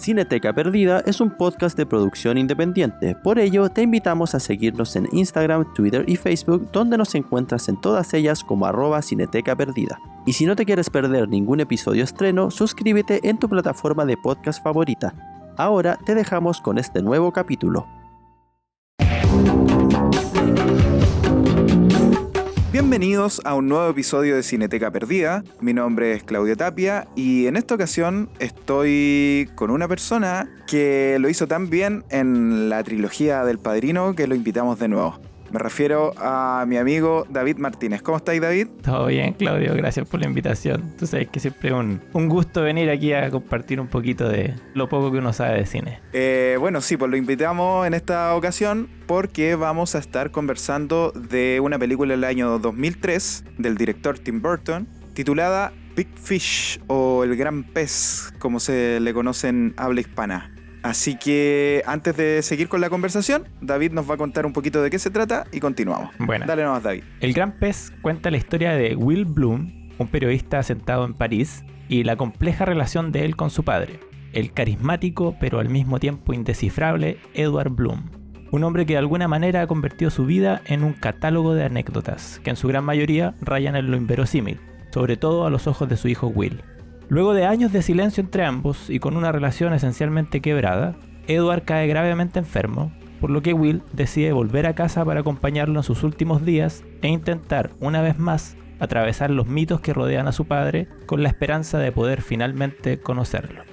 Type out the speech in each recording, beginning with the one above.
Cineteca Perdida es un podcast de producción independiente, por ello te invitamos a seguirnos en Instagram, Twitter y Facebook, donde nos encuentras en todas ellas como @Cineteca Perdida. Y si no te quieres perder ningún episodio estreno, suscríbete en tu plataforma de podcast favorita. Ahora te dejamos con este nuevo capítulo. Bienvenidos a un nuevo episodio de Cineteca Perdida. Mi nombre es Claudio Tapia y en esta ocasión estoy con una persona que lo hizo tan bien en la trilogía del Padrino que lo invitamos de nuevo. Me refiero a mi amigo David Martínez. ¿Cómo estáis, David? Todo bien, Claudio. Gracias por la invitación. Tú sabes que siempre es un gusto venir aquí a compartir un poquito de lo poco que uno sabe de cine. Bueno, sí, pues lo invitamos en esta ocasión porque vamos a estar conversando de una película del año 2003 del director Tim Burton titulada Big Fish o El Gran Pez, como se le conoce en habla hispana. Así que antes de seguir con la conversación, David nos va a contar un poquito de qué se trata y continuamos. Bueno, dale nomás, David. El Gran Pez cuenta la historia de Will Bloom, un periodista asentado en París, y la compleja relación de él con su padre, el carismático pero al mismo tiempo indescifrable Edward Bloom. Un hombre que de alguna manera ha convertido su vida en un catálogo de anécdotas, que en su gran mayoría rayan en lo inverosímil, sobre todo a los ojos de su hijo Will. Luego de años de silencio entre ambos y con una relación esencialmente quebrada, Edward cae gravemente enfermo, por lo que Will decide volver a casa para acompañarlo en sus últimos días e intentar, una vez más, atravesar los mitos que rodean a su padre con la esperanza de poder finalmente conocerlo.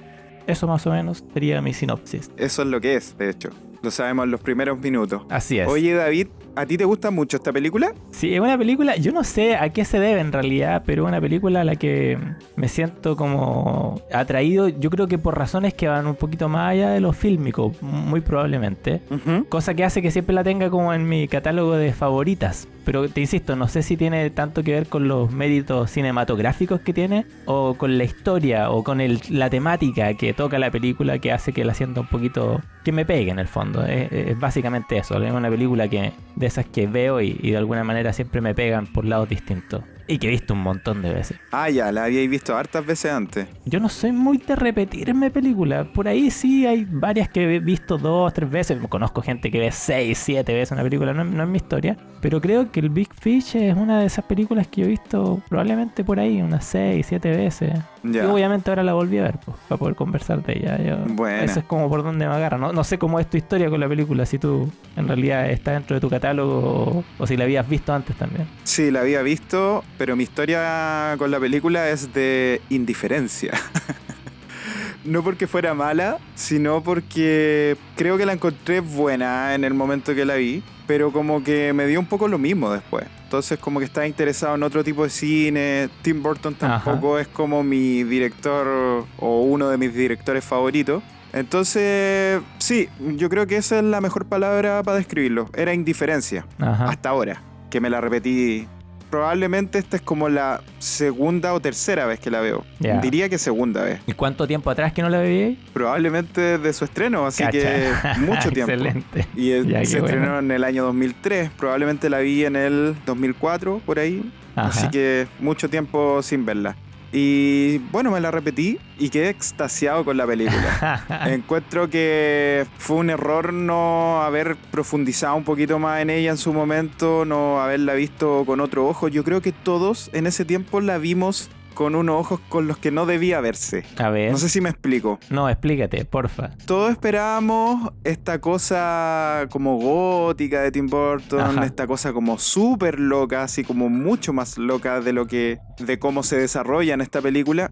Eso más o menos sería mi sinopsis. Eso es lo que es, de hecho. Lo sabemos en los primeros minutos. Así es. Oye, David, ¿a ti te gusta mucho esta película? Sí, es una película, yo no sé a qué se debe en realidad, pero es una película a la que me siento como atraído, yo creo que por razones que van un poquito más allá de lo fílmico, muy probablemente. Cosa que hace que siempre la tenga como en mi catálogo de favoritas. Pero te insisto, no sé si tiene tanto que ver con los méritos cinematográficos que tiene, o con la historia, o con la temática que toca la película, que hace que la sienta un poquito, que me pegue en el fondo. Es básicamente eso. Es una película de esas que veo y de alguna manera siempre me pegan por lados distintos. Y que he visto un montón de veces. Ah, ya, la habíais visto hartas veces antes. Yo no soy muy de repetirme películas. Por ahí sí hay varias que he visto 2, 3 veces. Conozco gente que ve 6, 7 veces una película. No es mi historia. Pero creo que el Big Fish es una de esas películas que yo he visto probablemente por ahí unas 6, 7 veces. Ya. Y obviamente ahora la volví a ver, pues, para poder conversar de ella. Buena. Eso es como por donde me agarra. No sé cómo es tu historia con la película. Si tú en realidad está dentro de tu catálogo o si la habías visto antes también. Sí, la había visto, pero mi historia con la película es de indiferencia. No porque fuera mala, sino porque creo que la encontré buena en el momento que la vi, pero como que me dio un poco lo mismo después. Entonces como que estaba interesado en otro tipo de cine. Tim Burton tampoco es como mi director o uno de mis directores favoritos. Entonces, sí, yo creo que esa es la mejor palabra para describirlo. Era indiferencia. Hasta ahora, que me la repetí. Probablemente esta es como la segunda o tercera vez que la veo. Yeah. Diría que segunda vez. ¿Y cuánto tiempo atrás que no la veíais? Probablemente de su estreno, así que mucho tiempo. Excelente. Y se estrenó en el año 2003. Probablemente la vi en el 2004, por ahí. Ajá. Así que mucho tiempo sin verla. Y bueno, me la repetí y quedé extasiado con la película. Encuentro que fue un error no haber profundizado un poquito más en ella en su momento, no haberla visto con otro ojo. Yo creo que todos en ese tiempo la vimos con unos ojos con los que no debía verse. A ver. No sé si me explico. No, explícate, porfa. Todos esperábamos esta cosa como gótica de Tim Burton, Ajá. esta cosa como súper loca, así como mucho más loca de cómo se desarrolla en esta película.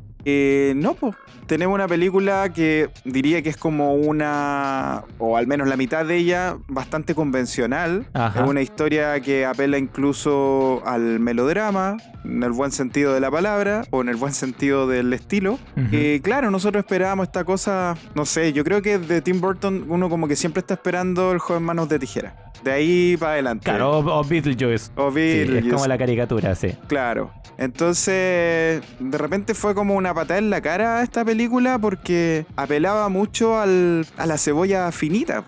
No, pues tenemos una película que diría que es como una, o al menos la mitad de ella, bastante convencional. Ajá. Es una historia que apela incluso al melodrama, en el buen sentido de la palabra, o en el buen sentido del estilo. Claro, nosotros esperábamos esta cosa, no sé, yo creo que de Tim Burton uno como que siempre está esperando El joven manos de tijera. De ahí para adelante. Claro, o Beetlejuice. O Beetlejuice. Sí, es como la caricatura, sí. Claro. Entonces, de repente fue como una patada en la cara a esta película porque apelaba mucho a la cebolla finita.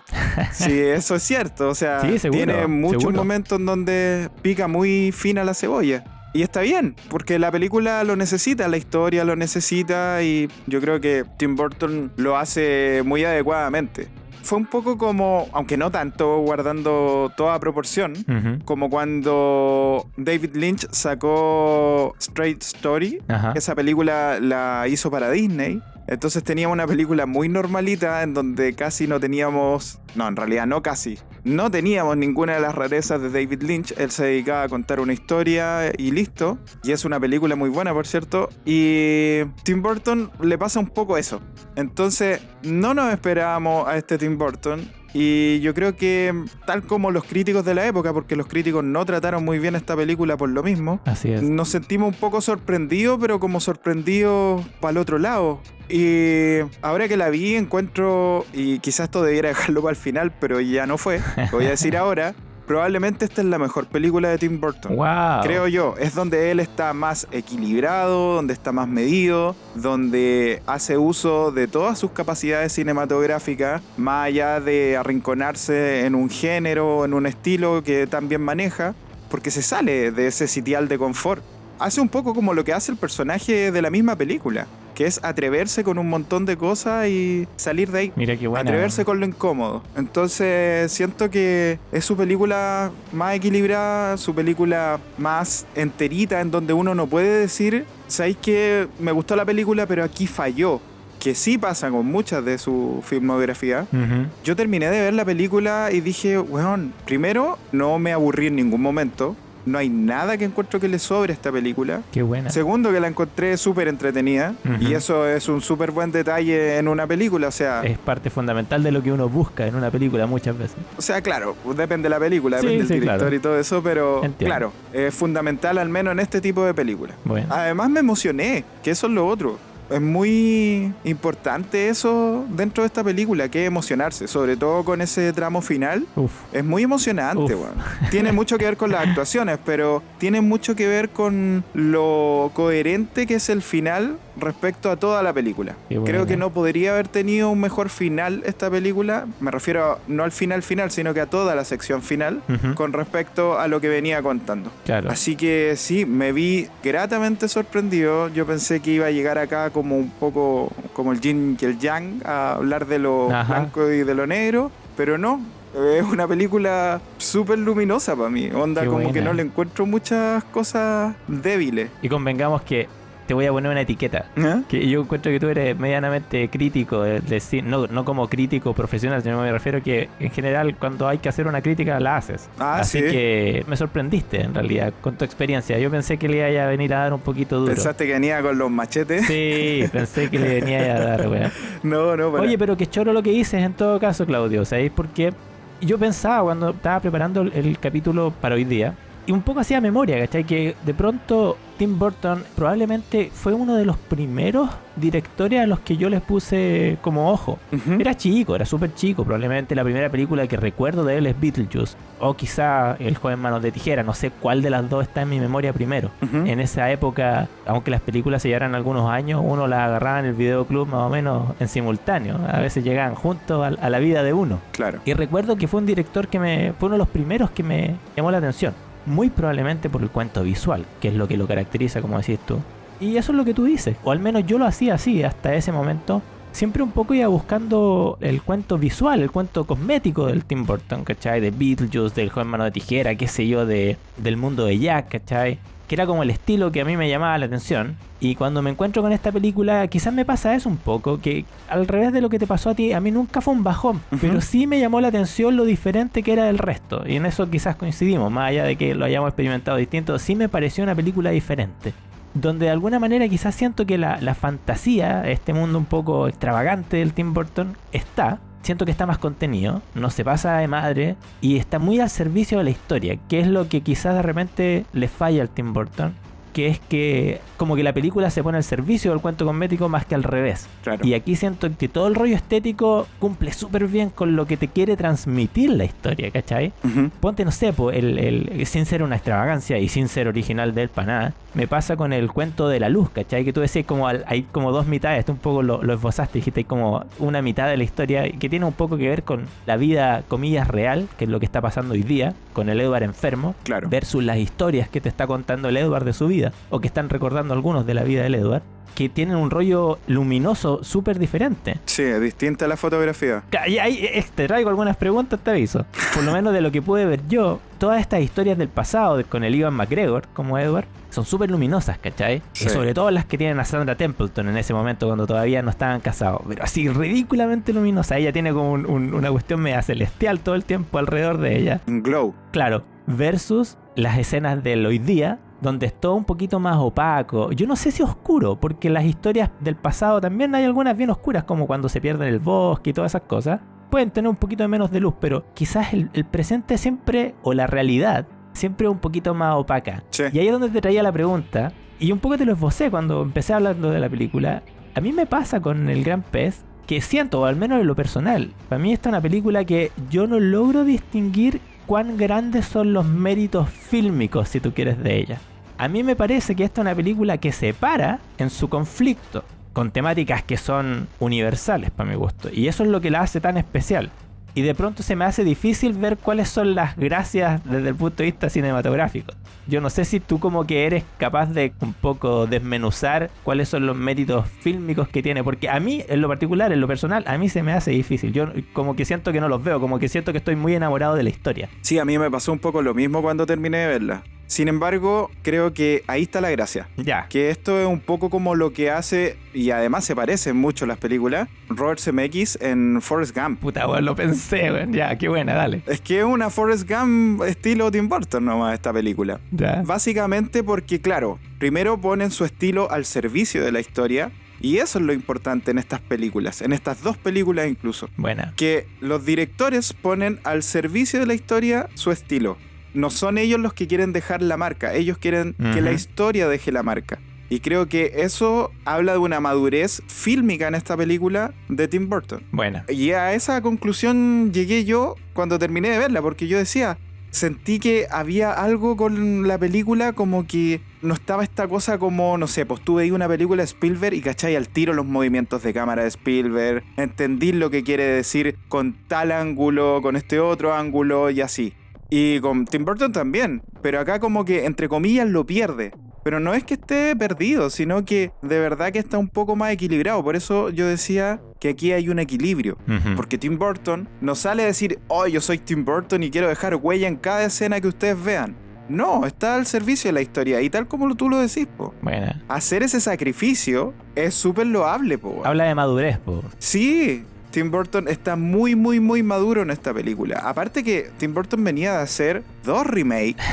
Sí, eso es cierto. O sea, sí, seguro, tiene muchos seguro. momentos en donde pica muy fina la cebolla. Y está bien, porque la película lo necesita, la historia lo necesita y yo creo que Tim Burton lo hace muy adecuadamente. Fue un poco como, aunque no tanto, guardando toda proporción, como cuando David Lynch sacó Straight Story. Ajá. Esa película la hizo para Disney. Entonces teníamos una película muy normalita en donde casi no teníamos... No, en realidad no casi. No teníamos ninguna de las rarezas de David Lynch. Él se dedicaba a contar una historia y listo. Y es una película muy buena, por cierto. Y Tim Burton le pasa un poco eso. Entonces no nos esperábamos a este Tim Burton. Y yo creo que tal como los críticos de la época, porque los críticos no trataron muy bien esta película por lo mismo, Así es. nos sentimos un poco sorprendidos, pero como sorprendidos para el otro lado. Y ahora que la vi encuentro, y quizás esto debiera dejarlo para el final, pero ya no fue, lo voy a decir ahora, probablemente esta es la mejor película de Tim Burton. Wow. Creo yo, es donde él está más equilibrado, donde está más medido, donde hace uso de todas sus capacidades cinematográficas, más allá de arrinconarse en un género, en un estilo que también maneja, porque se sale de ese sitial de confort. Hace un poco como lo que hace el personaje de la misma película, que es atreverse con un montón de cosas y salir de ahí. Mira qué buena. Atreverse con lo incómodo. Entonces siento que es su película más equilibrada, su película más enterita, en donde uno no puede decir, ¿sabéis que me gustó la película pero aquí falló? Que sí pasa con muchas de su filmografía. Yo terminé de ver la película y dije, weón, primero, no me aburrí en ningún momento. No hay nada que encuentro que le sobre a esta película. Qué buena. Segundo, que la encontré súper entretenida. Y eso es un súper buen detalle en una película. O sea, Es parte fundamental de lo que uno busca en una película muchas veces. claro, depende de la película, Sí, depende sí, del director claro. y todo eso, pero Entiendo. claro, es fundamental al menos en este tipo de películas. Bueno. Además me emocioné, que eso es lo otro. Es muy importante eso dentro de esta película, que es emocionarse, sobre todo con ese tramo final. Uf. Es muy emocionante, Uf. weón. Tiene mucho que ver con las actuaciones, pero tiene mucho que ver con lo coherente que es el final respecto a toda la película. Qué buena Creo que idea. no podría haber tenido un mejor final esta película. Me refiero no al final, sino que a toda la sección final con respecto a lo que venía contando. Claro. Así que sí, me vi gratamente sorprendido. Yo pensé que iba a llegar acá como un poco como el yin y el yang, a hablar de lo Ajá. blanco y de lo negro, pero no. Es una película súper luminosa para mí. Onda, Qué como que buena. no le encuentro muchas cosas débiles. Y convengamos que te voy a poner una etiqueta. ¿Eh? Que yo encuentro que tú eres medianamente crítico de cine, no como crítico profesional, sino me refiero que en general cuando hay que hacer una crítica la haces. Ah, Así sí. que me sorprendiste en realidad con tu experiencia. Yo pensé que le iba a venir a dar un poquito duro. ¿Pensaste que venía con los machetes? Sí, pensé que le venía a dar, weón. No, para. Oye, pero qué choro lo que dices en todo caso, Claudio. ¿Sabéis por qué? Yo pensaba cuando estaba preparando el capítulo para hoy día, y un poco hacía memoria, ¿cachai? Que de pronto Tim Burton probablemente fue uno de los primeros directores a los que yo les puse como ojo. Ujú. Era chico, era súper chico. Probablemente la primera película que recuerdo de él es Beetlejuice. O quizá El joven manos de tijera. No sé cuál de las dos está en mi memoria primero. Ujú. En esa época, aunque las películas se llevaran algunos años, uno las agarraba en el videoclub más o menos en simultáneo. A veces llegaban juntos a la vida de uno. Claro. Y recuerdo que fue un director fue uno de los primeros que me llamó la atención. Muy probablemente por el cuento visual, que es lo que lo caracteriza, como decís tú. Y eso es lo que tú dices, o al menos yo lo hacía así hasta ese momento. Siempre un poco iba buscando el cuento visual, el cuento cosmético del Tim Burton, ¿cachai? De Beetlejuice, del joven mano de tijera, qué sé yo, del mundo de Jack, ¿cachai? Que era como el estilo que a mí me llamaba la atención. Y cuando me encuentro con esta película, quizás me pasa eso un poco, que al revés de lo que te pasó a ti, a mí nunca fue un bajón, pero sí me llamó la atención lo diferente que era del resto. Y en eso quizás coincidimos, más allá de que lo hayamos experimentado distinto, sí me pareció una película diferente. Donde de alguna manera quizás siento que la fantasía, este mundo un poco extravagante del Tim Burton, siento que está más contenido, no se pasa de madre y está muy al servicio de la historia, que es lo que quizás de repente le falla al Tim Burton, que es que como que la película se pone al servicio del cuento cosmético más que al revés. Claro. Y aquí siento que todo el rollo estético cumple súper bien con lo que te quiere transmitir la historia, ¿cachai? Ujú. Ponte, no sé, sin ser una extravagancia y sin ser original de él para nada, me pasa con el cuento de la luz, ¿cachai? Que tú decís como hay como dos mitades, tú un poco lo esbozaste, dijiste, hay como una mitad de la historia que tiene un poco que ver con la vida, comillas, real, que es lo que está pasando hoy día, con el Edward enfermo, Claro. versus las historias que te está contando el Edward de su vida, o que están recordando algunos de la vida del Edward, que tienen un rollo luminoso súper diferente. Sí, es distinta la fotografía. Y ahí te traigo algunas preguntas, te aviso. Por lo menos de lo que pude ver yo, todas estas historias del pasado con el Ewan McGregor como Edward son súper luminosas, ¿cachai? Sí. Y sobre todo las que tienen a Sandra Templeton en ese momento cuando todavía no estaban casados. Pero así ridículamente luminosa. Ella tiene como una cuestión media celestial todo el tiempo alrededor de ella. Un glow. Claro, versus las escenas del hoy día, donde es todo un poquito más opaco. Yo no sé si oscuro, porque las historias del pasado también hay algunas bien oscuras, como cuando se pierde en el bosque y todas esas cosas. Pueden tener un poquito de menos de luz, pero quizás el presente siempre, o la realidad, siempre es un poquito más opaca. Sí. Y ahí es donde te traía la pregunta, y un poco te lo esbocé cuando empecé hablando de la película. A mí me pasa con El Gran Pez, que siento, o al menos en lo personal, para mí esta es una película que yo no logro distinguir cuán grandes son los méritos fílmicos, si tú quieres, de ella. A mí me parece que esta es una película que se para en su conflicto, con temáticas que son universales para mi gusto, y eso es lo que la hace tan especial. Y de pronto se me hace difícil ver cuáles son las gracias desde el punto de vista cinematográfico. Yo no sé si tú como que eres capaz de un poco desmenuzar cuáles son los méritos fílmicos que tiene, porque a mí, en lo particular, en lo personal, a mí se me hace difícil. Yo como que siento que no los veo, como que siento que estoy muy enamorado de la historia. Sí, a mí me pasó un poco lo mismo cuando terminé de verla. Sin embargo, creo que ahí está la gracia. Ya. Que esto es un poco como lo que hace, y además se parecen mucho las películas, Robert Zemeckis en Forrest Gump. Puta, weón, lo pensé, weón. Ya, qué buena, dale. Es que es una Forrest Gump estilo Tim Burton nomás esta película. Ya. Básicamente porque, claro, primero ponen su estilo al servicio de la historia, y eso es lo importante en estas películas, en estas dos películas incluso. Buena. Que los directores ponen al servicio de la historia su estilo. No son ellos los que quieren dejar la marca, ellos quieren que la historia deje la marca. Y creo que eso habla de una madurez fílmica en esta película de Tim Burton. Buena. Y a esa conclusión llegué yo cuando terminé de verla, porque yo decía, sentí que había algo con la película como que no estaba esta cosa como, no sé, pues tú veías una película de Spielberg y cachai al tiro los movimientos de cámara de Spielberg, entendí lo que quiere decir con tal ángulo, con este otro ángulo y así. Y con Tim Burton también, pero acá como que entre comillas lo pierde. Pero no es que esté perdido, sino que de verdad que está un poco más equilibrado. Por eso yo decía que aquí hay un equilibrio. Porque Tim Burton no sale a decir, oh, yo soy Tim Burton y quiero dejar huella en cada escena que ustedes vean. No, está al servicio de la historia. Y tal como tú lo decís, po. Buena. Hacer ese sacrificio es súper loable, po. Habla de madurez, po. Sí, Tim Burton está muy, muy, muy maduro en esta película. Aparte que Tim Burton venía de hacer 2 remakes.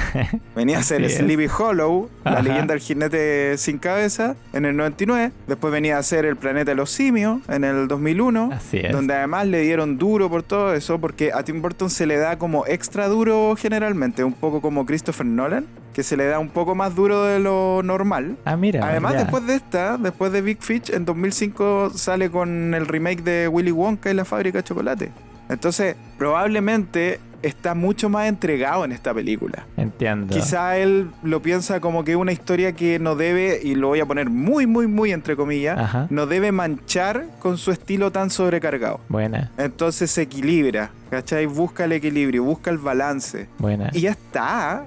Venía a hacer Así es. Sleepy Hollow, Ajá. La leyenda del jinete sin cabeza, en el 99. Después venía a hacer El planeta de los simios, en el 2001. Así es. Donde además le dieron duro por todo eso, porque a Tim Burton se le da como extra duro generalmente. Un poco como Christopher Nolan, que se le da un poco más duro de lo normal. Ah, mira. Además, ya. después de Big Fish, en 2005 sale con el remake de Willy Wonka y la fábrica de chocolate. Entonces, probablemente está mucho más entregado en esta película. Entiendo. Quizá él lo piensa como que una historia que no debe, y lo voy a poner muy, muy, muy entre comillas, Ajá. no debe manchar con su estilo tan sobrecargado. Buena. Entonces se equilibra, ¿cachai? Busca el equilibrio, busca el balance. Buena. Y ya está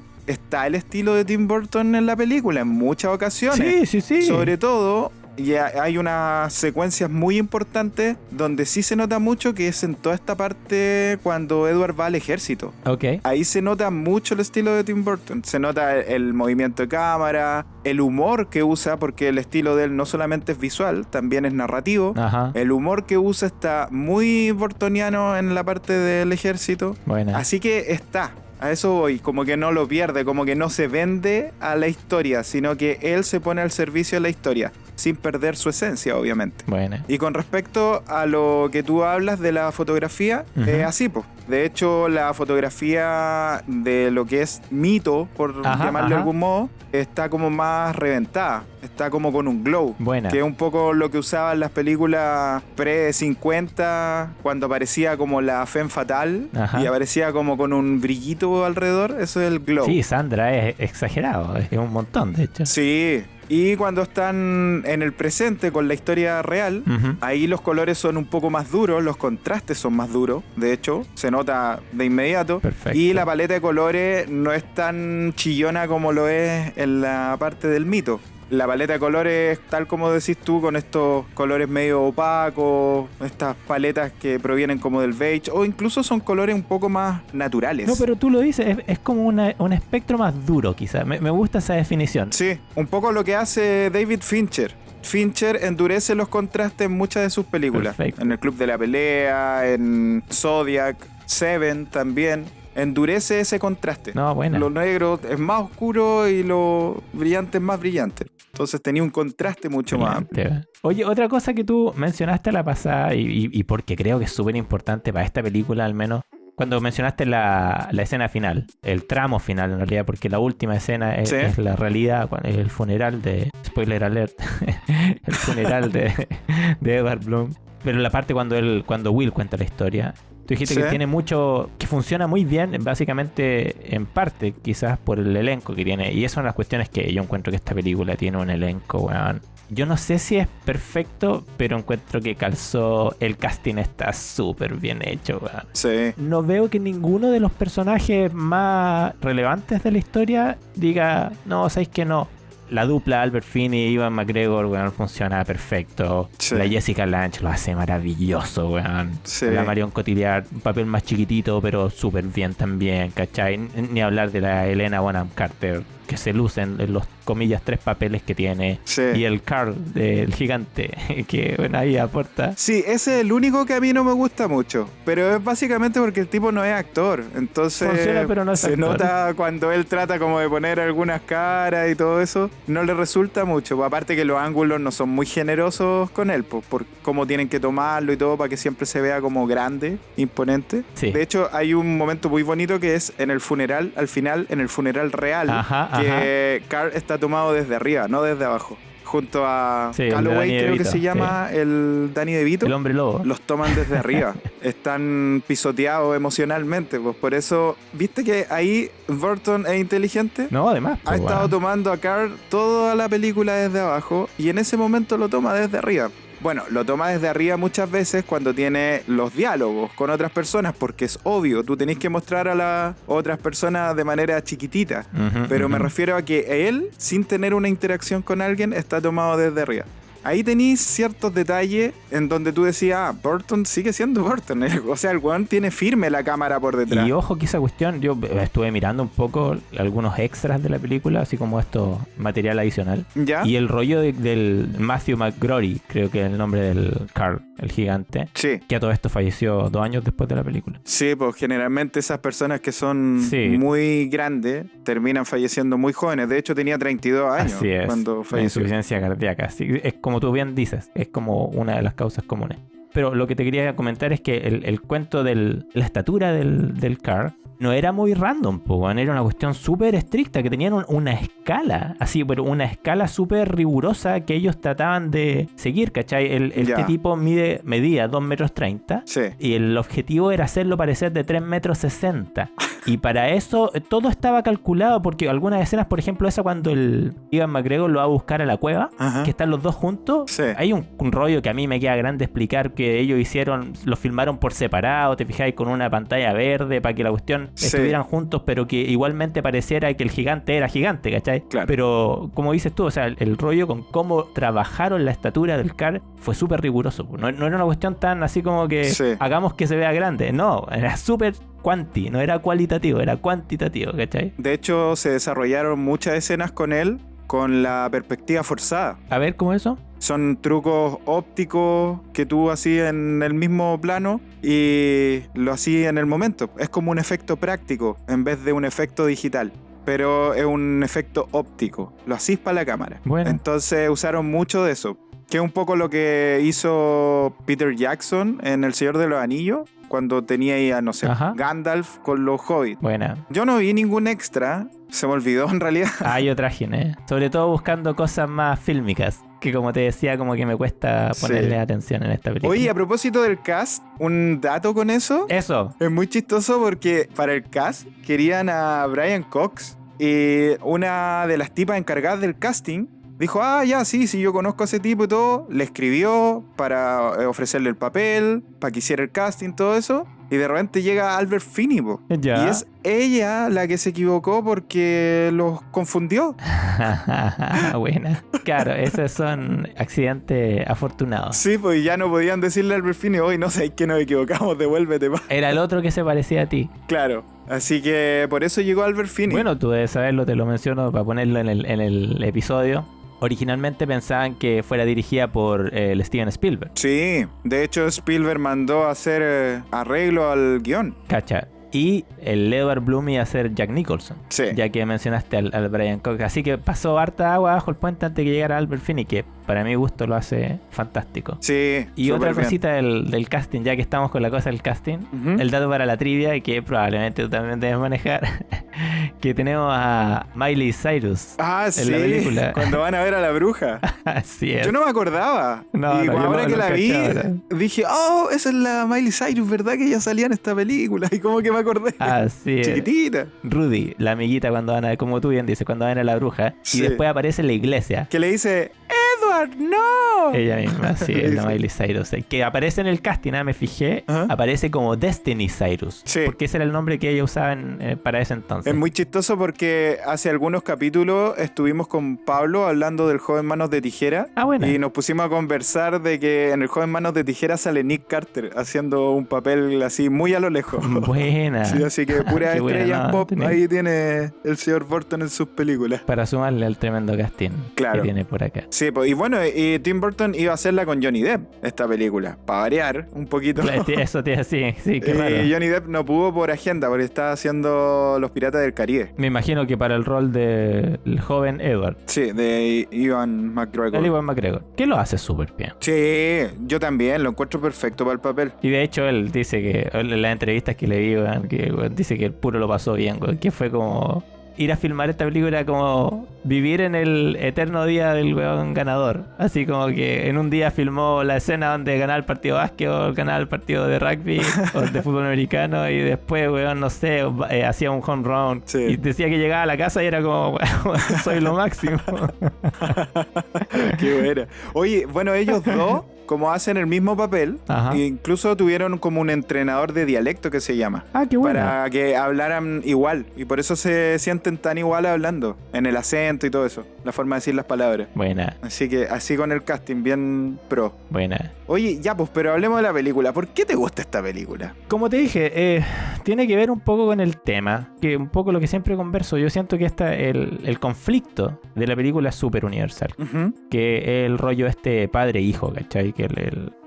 el estilo de Tim Burton en la película en muchas ocasiones. Sí. Sobre todo, ya hay unas secuencias muy importantes donde sí se nota mucho, que es en toda esta parte cuando Edward va al ejército. Ok. Ahí se nota mucho el estilo de Tim Burton. Se nota el movimiento de cámara, el humor que usa, porque el estilo de él no solamente es visual, también es narrativo. Ajá. El humor que usa está muy burtoniano en la parte del ejército. Buena. Así que está. A eso voy, como que no lo pierde, como que no se vende a la historia, sino que él se pone al servicio de la historia. sin perder su esencia, obviamente. Bueno. Y con respecto a lo que tú hablas de la fotografía, así pues. De hecho, la fotografía de lo que es mito, por llamarlo de algún modo, está como más reventada. Está como con un glow. Buena. Que es un poco lo que usaban las películas pre-50, cuando aparecía como la femme fatal y aparecía como con un brillito alrededor. Eso es el glow. Sí, Sandra es exagerado. Es un montón, de hecho. Sí. Y cuando están en el presente con la historia real, ahí los colores son un poco más duros, los contrastes son más duros, de hecho, se nota de inmediato. Perfecto. Y la paleta de colores no es tan chillona como lo es en la parte del mito. La paleta de colores, tal como decís tú, con estos colores medio opacos, estas paletas que provienen como del beige, o incluso son colores un poco más naturales. No, pero tú lo dices, es como un espectro más duro, quizás. Me gusta esa definición. Sí, un poco lo que hace David Fincher. Fincher endurece los contrastes en muchas de sus películas. Perfecto. En El Club de la Pelea, en Zodiac, Seven también. Endurece ese contraste. No, buena. Lo negro es más oscuro y lo brillante es más brillante. Entonces tenía un contraste mucho más amplio. Oye, otra cosa que tú mencionaste a la pasada, y porque creo que es súper importante para esta película al menos, cuando mencionaste la escena final, el tramo final en realidad, porque la última escena es la realidad, es el funeral de... Spoiler alert. El funeral de Edward Bloom. Pero la parte cuando Will cuenta la historia... Tú dijiste que tiene mucho, que funciona muy bien, básicamente en parte, quizás por el elenco que tiene. Y esas son las cuestiones que yo encuentro que esta película tiene un elenco, weón. Yo no sé si es perfecto, pero encuentro que calzó, el casting está súper bien hecho, weón. Sí. No veo que ninguno de los personajes más relevantes de la historia diga, no, sabéis que no. La dupla Albert Finney y Ewan McGregor, weón, funciona perfecto. Sí. La Jessica Lange lo hace maravilloso, weón. Sí. La Marion Cotillard, un papel más chiquitito, pero súper bien también, ¿cachai? Ni hablar de la Helena Bonham Carter, que se lucen en los, comillas, 3 papeles que tiene. Sí. Y el Carl, del gigante, que bueno, ahí aporta. Sí, ese es el único que a mí no me gusta mucho. Pero es básicamente porque el tipo no es actor. Entonces Funciona, pero no es se actor. nota cuando él trata como de poner algunas caras y todo eso. No le resulta mucho. Aparte que los ángulos no son muy generosos con él, por cómo tienen que tomarlo y todo para que siempre se vea como grande, imponente. Sí. De hecho, hay un momento muy bonito que es en el funeral, al final, en el funeral real, que Carl está tomado desde arriba, no desde abajo. Junto a Calloway, creo que se llama, el Danny DeVito. El hombre lobo. Los toman desde arriba. Están pisoteados emocionalmente. Pues por eso, ¿viste que ahí Burton es inteligente? No, además. Ha estado tomando a Carl toda la película desde abajo y en ese momento lo toma desde arriba. Bueno, lo toma desde arriba muchas veces cuando tiene los diálogos con otras personas, porque es obvio, tú tenés que mostrar a las otras personas de manera chiquitita. Pero me refiero a que él, sin tener una interacción con alguien, está tomado desde arriba. Ahí tenéis ciertos detalles en donde tú decías, Burton sigue siendo Burton. O sea, el weón tiene firme la cámara por detrás. Y ojo que esa cuestión, yo estuve mirando un poco algunos extras de la película, así como esto, material adicional. ¿Ya? Y el rollo del Matthew McGrory, creo que es el nombre del Carl, el gigante. Sí. Que a todo esto falleció 2 años después de la película. Sí, pues generalmente esas personas que son muy grandes terminan falleciendo muy jóvenes. De hecho, tenía 32 años Así es, cuando falleció. Insuficiencia cardíaca. Así, es como tú bien dices, es como una de las causas comunes. Pero lo que te quería comentar es que el cuento de la estatura del Carl no era muy random, era una cuestión súper estricta, que tenían una escala, así, pero una escala súper rigurosa que ellos trataban de seguir, ¿cachai? Este tipo medía 2,30 metros y el objetivo era hacerlo parecer de 3,60 metros. Y para eso todo estaba calculado, porque algunas escenas, por ejemplo, esa cuando el Ewan McGregor lo va a buscar a la cueva, que están los dos juntos, hay un rollo que a mí me queda grande explicar, que ellos lo filmaron por separado, te fijáis, con una pantalla verde para que la cuestión estuvieran juntos, pero que igualmente pareciera que el gigante era gigante, ¿cachai? Claro. Pero como dices tú, o sea, el rollo con cómo trabajaron la estatura del Carl fue súper riguroso. No era una cuestión tan así como que hagamos que se vea grande. No, era súper quanti, no era cualitativo, era cuantitativo, ¿cachai? De hecho, se desarrollaron muchas escenas con él con la perspectiva forzada. A ver, ¿cómo es eso? Son trucos ópticos que tú hacías en el mismo plano y lo hacías en el momento. Es como un efecto práctico en vez de un efecto digital. pero es un efecto óptico. Lo hacís para la cámara. Bueno. Entonces usaron mucho de eso. Que es un poco lo que hizo Peter Jackson en El Señor de los Anillos, cuando tenía ahí a, no sé, Ajá. Gandalf con los hobbits. Buena. Yo no vi ningún extra, se me olvidó en realidad. Hay otra ¿eh? Sobre todo buscando cosas más fílmicas, que como te decía, como que me cuesta ponerle Sí. atención en esta película. Oye, a propósito del cast, un dato con eso. Eso. Es muy chistoso porque para el cast querían a Brian Cox y una de las tipas encargadas del casting dijo, ya, sí, yo conozco a ese tipo y todo. Le escribió para ofrecerle el papel, para que hiciera el casting, todo eso. Y de repente llega Albert Finney, po. Ya. Y es ella la que se equivocó porque los confundió. Buena. Claro, esos son accidentes afortunados. Sí, pues ya no podían decirle a Albert Finney, hoy no sé, que nos equivocamos, devuélvete, pa. Era el otro que se parecía a ti. Claro. Así que por eso llegó Albert Finney. Bueno, tú debes saberlo, te lo menciono para ponerlo en el episodio. Originalmente pensaban que fuera dirigida por el Steven Spielberg. Sí, de hecho Spielberg mandó a hacer arreglo al guión. Cacha. Y el Edward Bloom iba a ser Jack Nicholson. Sí. Ya que mencionaste al Brian Cox. Así que pasó harta agua bajo el puente antes de que llegara Albert Finney, que para mi gusto lo hace fantástico. Sí. Y otra súper bien. cosita del casting, ya que estamos con la cosa del casting. Ujú. El dato para la trivia, que probablemente tú también debes manejar, que tenemos a Miley Cyrus Sí, en la película. cuando van a ver a la bruja. Así es. Yo no me acordaba. No, y no, yo ahora lo que la vi, cachaba. dije, esa es la Miley Cyrus, ¿verdad? Que ella salía en esta película. Y como que me acordé. Así es. Chiquitita. Rudy, la amiguita cuando van a, como tú bien dices, cuando van a la bruja. Sí. Y después aparece en la iglesia. Que le dice, Edward, no. Ella misma, sí, Sí, es la sí. Miley Cyrus. Que aparece en el casting, me fijé, Ajá. aparece como Destiny Cyrus. Sí. Porque ese era el nombre que ella usaba para ese entonces. Es muy chistoso porque hace algunos capítulos estuvimos con Pablo hablando del joven Manos de Tijera. Ah, buena. Y nos pusimos a conversar de que en el joven Manos de Tijera sale Nick Carter haciendo un papel así muy a lo lejos. Buena. Sí, así que pura Qué buena, estrella no, pop tenía- ahí tiene el señor Burton en sus películas. Para sumarle al tremendo casting Claro. que tiene por acá. Sí, pues, y bueno, y Tim Burton iba a hacerla con Johnny Depp, esta película, para variar un poquito. Eso te sí, qué raro. Johnny Depp no pudo por agenda porque estaba haciendo Los Piratas del Caribe. Me imagino que para el rol del joven Edward, Sí, de Ewan McGregor. el Ewan McGregor, que lo hace súper bien. Sí, yo también, lo encuentro perfecto para el papel. Y de hecho él dice que en las entrevistas que le vi, weón, que weón, dice que el puro lo pasó bien, weón, que fue como ir a filmar esta película como vivir en el eterno día del weón ganador. Así como que en un día filmó la escena donde ganaba el partido de básquetbol, ganaba el partido de rugby o de fútbol americano y después, weón, no sé, hacía un home run. Sí. Y decía que llegaba a la casa y era como, weón, soy lo máximo. Qué buena. Oye, bueno, ellos dos, como hacen el mismo papel, Ajá. incluso tuvieron como un entrenador de dialecto que se llama. Ah, qué bueno. Para que hablaran igual. Y por eso se sienten tan igual hablando. En el acento y todo eso. La forma de decir las palabras. Buena, Así que así con el casting, bien pro. buena. Oye, ya pues, pero hablemos de la película. ¿Por qué te gusta esta película? Como te dije, tiene que ver un poco con el tema, que un poco lo que siempre converso. Yo siento que el conflicto de la película es súper universal. Ujú. Que el rollo padre-hijo, ¿cachai? Que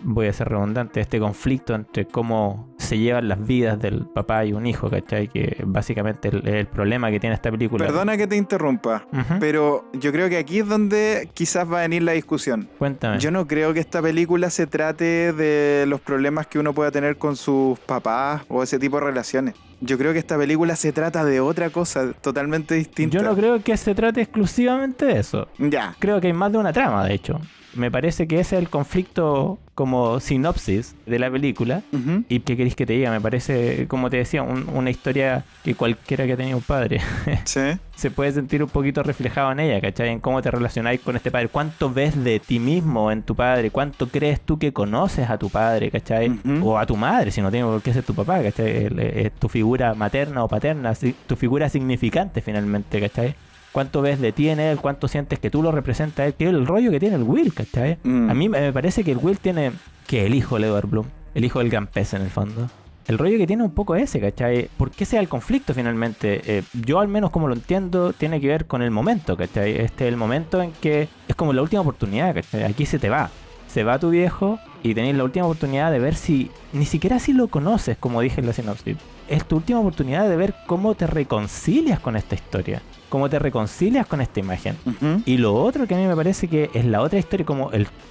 voy a ser redundante, este conflicto entre cómo se llevan las vidas del papá y un hijo, ¿cachai? Que básicamente el problema que tiene esta película. Perdona que te interrumpa, Ujú. pero yo creo que aquí es donde quizás va a venir la discusión. Cuéntame. Yo no creo que esta película se trate de los problemas que uno pueda tener con sus papás o ese tipo de relaciones. Yo creo que esta película se trata de otra cosa totalmente distinta. Yo no creo que se trate exclusivamente de eso. Ya. Creo que hay más de una trama, de hecho. Me parece que ese es el conflicto como sinopsis de la película. Ujú. ¿Y qué queréis que te diga? Me parece, como te decía, una historia que cualquiera que ha tenido un padre Sí. se puede sentir un poquito reflejado en ella, ¿cachai? En cómo te relacionáis con este padre. ¿Cuánto ves de ti mismo en tu padre? ¿Cuánto crees tú que conoces a tu padre, ¿cachai? Ujú. O a tu madre, si no tiene por qué ser tu papá, ¿cachai? Es tu figura materna o paterna, tu figura significante finalmente, ¿cachai? ¿Cuánto ves de ti en él? ¿Cuánto sientes que tú lo representas a él? Que es el rollo que tiene el Will, ¿cachai? Mm. A mí me parece que el Will tiene... Que el hijo de Edward Bloom. El hijo del gran pez en el fondo. El rollo que tiene un poco ese, ¿cachai? ¿Por qué sea el conflicto finalmente? Yo al menos como lo entiendo, tiene que ver con el momento, ¿cachai? Este es el momento en que es como la última oportunidad, ¿cachai? Aquí se te va. se va tu viejo y tenés la última oportunidad de ver si, ni siquiera si lo conoces, como dije en la sinopsis. Es tu última oportunidad de ver cómo te reconcilias con esta historia, cómo te reconcilias con esta imagen. Y lo otro que a mí me parece que es la otra historia,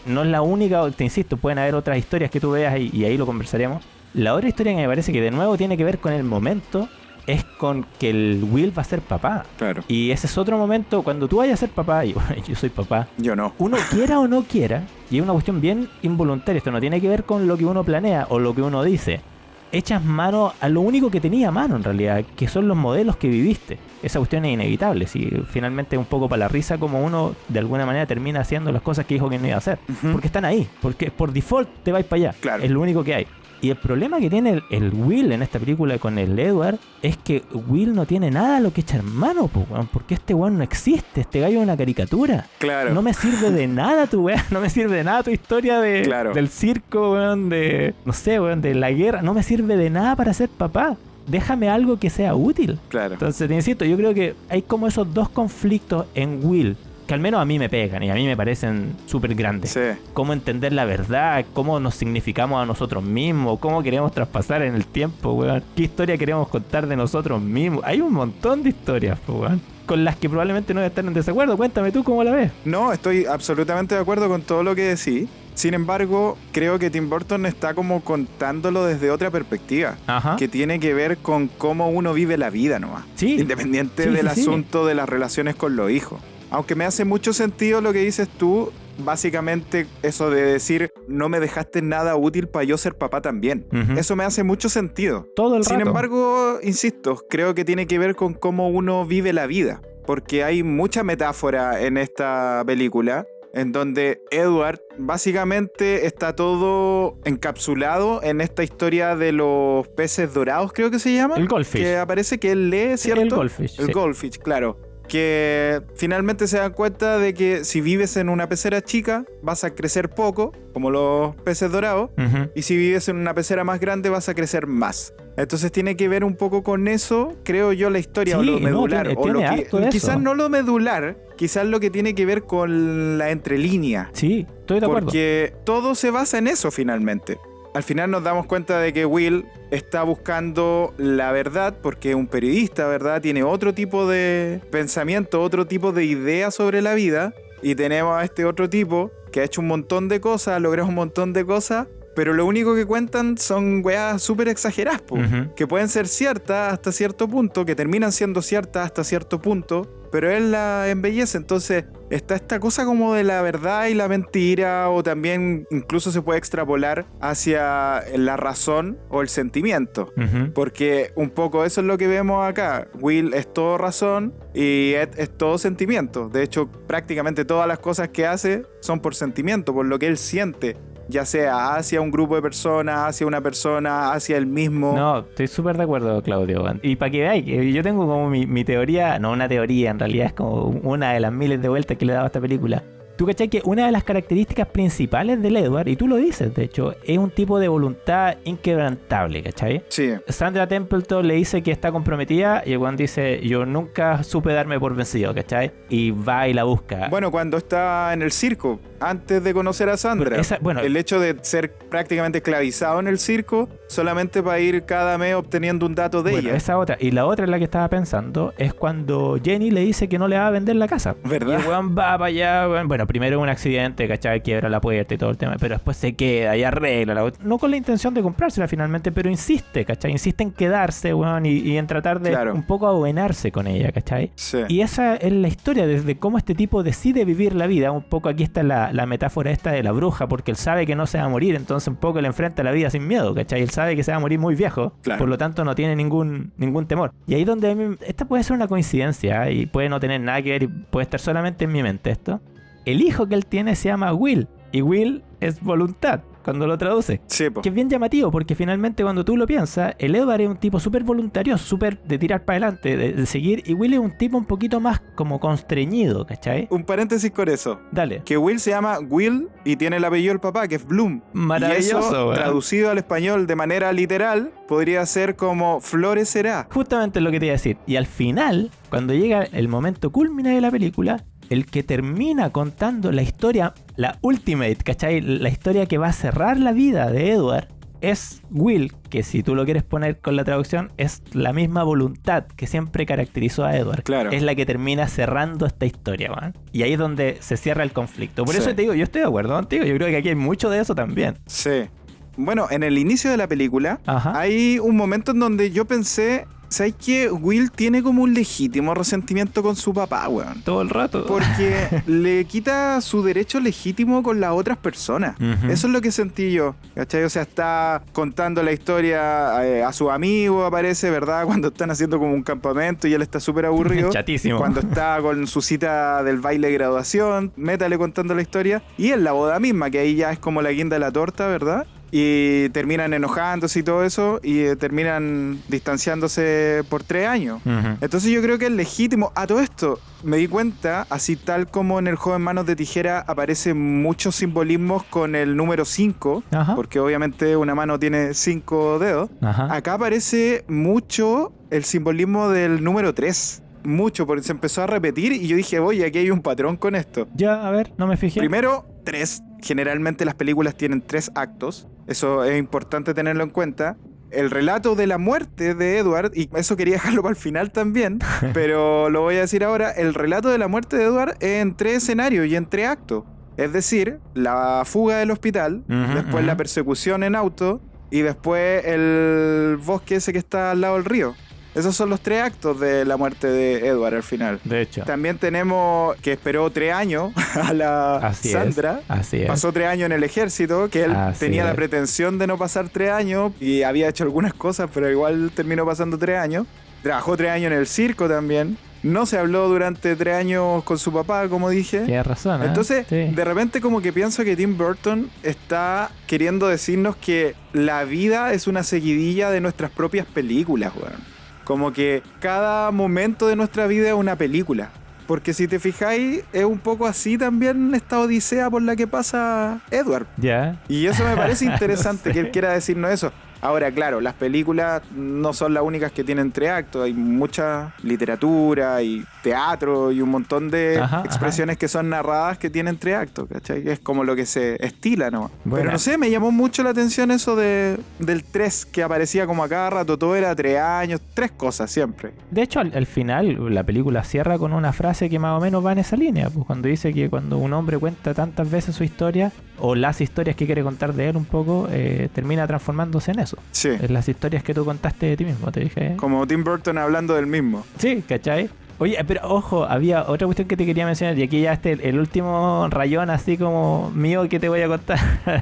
no es la única, te insisto, pueden haber otras historias que tú veas y ahí lo conversaremos. La otra historia que me parece que de nuevo tiene que ver con el momento es con que el Will va a ser papá. Claro. Y ese es otro momento, cuando tú vayas a ser papá, y bueno, yo soy papá, Yo no. uno quiera o no quiera, y es una cuestión bien involuntaria, esto no tiene que ver con lo que uno planea o lo que uno dice. Echas mano a lo único que tenía a mano en realidad, que son los modelos que viviste. Esa cuestión es inevitable, si finalmente es un poco para la risa como uno de alguna manera termina haciendo las cosas que dijo que no iba a hacer. Porque están ahí, porque por default te vais para allá. Claro. Es lo único que hay. Y el problema que tiene el Will en esta película con el Edward es que Will no tiene nada a lo que echar mano, po, weón, porque este weón no existe, este gallo es una caricatura. Claro. No me sirve de nada tu weón, no me sirve de nada tu historia del circo, weón, no sé, weón, de la guerra, no me sirve de nada para ser papá. Déjame algo que sea útil. Claro. Entonces, te insisto, yo creo que hay como esos dos conflictos en Will, que al menos a mí me pegan y a mí me parecen súper grandes. Sí. Cómo entender la verdad, cómo nos significamos a nosotros mismos, cómo queremos traspasar en el tiempo, weón. Qué historia queremos contar de nosotros mismos. Hay un montón de historias, weón, con las que probablemente no voy a estar en desacuerdo. Cuéntame tú cómo la ves. No, estoy absolutamente de acuerdo con todo lo que decís. Sin embargo, creo que Tim Burton está como contándolo desde otra perspectiva. Ajá. Que tiene que ver con cómo uno vive la vida nomás. Sí. Independiente Sí, del sí, sí. asunto de las relaciones con los hijos. Aunque me hace mucho sentido lo que dices tú, básicamente eso de decir, no me dejaste nada útil para yo ser papá también. Ujú. Eso me hace mucho sentido. Todo el Sin rato. embargo, insisto, creo que tiene que ver con cómo uno vive la vida. Porque hay mucha metáfora en esta película, en donde Edward básicamente está todo encapsulado en esta historia de los peces dorados, creo que se llama. El goldfish. Que aparece que él lee, ¿cierto? El goldfish, El sí. goldfish, claro. Que finalmente se dan cuenta de que si vives en una pecera chica, vas a crecer poco, como los peces dorados. Ujú. Y si vives en una pecera más grande, vas a crecer más. Entonces tiene que ver un poco con eso, creo yo, la historia, Sí, o lo no, medular. tiene o lo harto de quizás eso. no lo medular, quizás lo que tiene que ver con la entrelínea. Sí, estoy de acuerdo. Porque todo se basa en eso finalmente. Al final nos damos cuenta de que Will está buscando la verdad porque es un periodista, ¿verdad? Tiene otro tipo de pensamiento, otro tipo de idea sobre la vida. Y tenemos a este otro tipo que ha hecho un montón de cosas, ha logrado un montón de cosas, pero lo único que cuentan son weas súper exageradas, po, Ujú. que pueden ser ciertas hasta cierto punto, que terminan siendo ciertas hasta cierto punto, pero él la embellece. Entonces está esta cosa como de la verdad y la mentira, o también incluso se puede extrapolar hacia la razón o el sentimiento. Ujú. Porque un poco eso es lo que vemos acá. Will es todo razón y Ed es todo sentimiento. De hecho, prácticamente todas las cosas que hace son por sentimiento, por lo que él siente. Ya sea hacia un grupo de personas, hacia una persona, hacia él mismo. No, estoy súper de acuerdo, Claudio. Y para que veáis, que yo tengo como mi teoría, no una teoría, en realidad es como una de las miles de vueltas que le he dado a esta película. Tú cachai que una de las características principales del Edward, y tú lo dices, de hecho, es un tipo de voluntad inquebrantable, ¿cachai? Sí, Sandra Templeton le dice que está comprometida y el weón dice, yo nunca supe darme por vencido, ¿cachai? Y va y la busca. bueno, cuando está en el circo, antes de conocer a Sandra, Pero bueno, el hecho de ser prácticamente esclavizado en el circo, solamente para ir cada mes obteniendo un dato de bueno, ella. esa otra. Y la otra en la que estaba pensando es cuando Jenny le dice que no le va a vender la casa. ¿Verdad? Y el weón va para allá, weón. Bueno, primero un accidente, ¿cachai? Quiebra la puerta y todo el tema, pero después se queda y arregla la... No con la intención de comprársela finalmente, pero insiste, ¿cachai? Insiste en quedarse, weón, y en tratar de Claro. un poco abuenarse con ella, ¿cachai? Sí. Y esa es la historia desde cómo este tipo decide vivir la vida. Un poco aquí está la metáfora esta de la bruja, porque él sabe que no se va a morir, entonces un poco le enfrenta a la vida sin miedo, ¿cachai? Él sabe que se va a morir muy viejo, Claro. por lo tanto no tiene ningún temor. Y ahí donde a mí, esta puede ser una coincidencia, ¿eh? Y puede no tener nada que ver y puede estar solamente en mi mente esto. El hijo que él tiene se llama Will, y Will es voluntad, cuando lo traduce. Sí, po. Que es bien llamativo, porque finalmente cuando tú lo piensas, el Edward es un tipo súper voluntario, súper de tirar para adelante, de seguir, y Will es un tipo un poquito más como constreñido, ¿cachai? Un paréntesis con eso. Dale. Que Will se llama Will y tiene el apellido del papá, que es Bloom. Maravilloso, Y eso, weón. traducido al español de manera literal, podría ser como florecerá. Justamente lo que te iba a decir. Y al final, cuando llega el momento culmine de la película, el que termina contando la historia, la ultimate, ¿cachai? La historia que va a cerrar la vida de Edward es Will, que si tú lo quieres poner con la traducción, es la misma voluntad que siempre caracterizó a Edward. Claro. Es la que termina cerrando esta historia, man. Y ahí es donde se cierra el conflicto. Por Sí. eso te digo, yo estoy de acuerdo contigo. Yo creo que aquí hay mucho de eso también. Sí. Bueno, en el inicio de la película Ajá. hay un momento en donde yo pensé, ¿sabes qué? Will tiene como un legítimo resentimiento con su papá, weón. Todo el rato. Porque le quita su derecho legítimo con las otras personas. Ujú. Eso es lo que sentí yo, ¿cachai? O sea, está contando la historia a su amigo, aparece, ¿verdad? Cuando están haciendo como un campamento y él está súper aburrido. Chatísimo. Cuando está con su cita del baile de graduación, métale contando la historia. Y en la boda misma, que ahí ya es como la guinda de la torta, ¿verdad? Y terminan enojándose y todo eso, y terminan distanciándose por 3 años. Ujú. Entonces yo creo que es legítimo. A todo esto, me di cuenta, así tal como en el joven Manos de Tijera aparecen muchos simbolismos con el número 5, Ajá. porque obviamente una mano tiene 5 dedos. Ajá. Acá aparece mucho el simbolismo del número 3. Mucho, porque se empezó a repetir y yo dije, oye, aquí hay un patrón con esto. Ya, a ver, no me fijé. Primero, 3. Generalmente las películas tienen 3 actos. Eso es importante tenerlo en cuenta. El relato de la muerte de Edward, y eso quería dejarlo para el final también, pero lo voy a decir ahora, el relato de la muerte de Edward es en 3 escenarios y en 3 actos. Es decir, la fuga del hospital, Ujú, después ujú. la persecución en auto y después el bosque ese que está al lado del río. Esos son los 3 actos de la muerte de Edward al final. De hecho. También tenemos que esperó 3 años a la Así Sandra. es. Así es. Pasó 3 años en el ejército, que él Así tenía la es. pretensión de no pasar 3 años y había hecho algunas cosas, pero igual terminó pasando 3 años. Trabajó 3 años en el circo también. No se habló durante 3 años con su papá, como dije. Tienes razón. ¿eh? Entonces, Sí. de repente como que pienso que Tim Burton está queriendo decirnos que la vida es una seguidilla de nuestras propias películas, weón. Como que cada momento de nuestra vida es una película. Porque si te fijáis, es un poco así también esta odisea por la que pasa Edward. Ya. Y eso me parece interesante No sé. que él quiera decirnos eso. Ahora, claro, las películas no son las únicas que tienen 3 actos. Hay mucha literatura y teatro y un montón de Ajá, expresiones que son narradas que tienen 3 actos, ¿cachai? Que es como lo que se estila, ¿no? Buena. Pero no sé, me llamó mucho la atención eso del 3, que aparecía como a cada rato. Todo era 3 años, 3 cosas siempre. De hecho, al final, la película cierra con una frase que más o menos va en esa línea. Pues cuando dice que cuando un hombre cuenta tantas veces su historia, o las historias que quiere contar de él un poco, termina transformándose en eso. Sí, En las historias que tú contaste de ti mismo, te dije. como Tim Burton hablando del mismo. Sí, ¿cachai? Oye, pero ojo, había otra cuestión que te quería mencionar, y aquí ya el último rayón así como mío que te voy a contar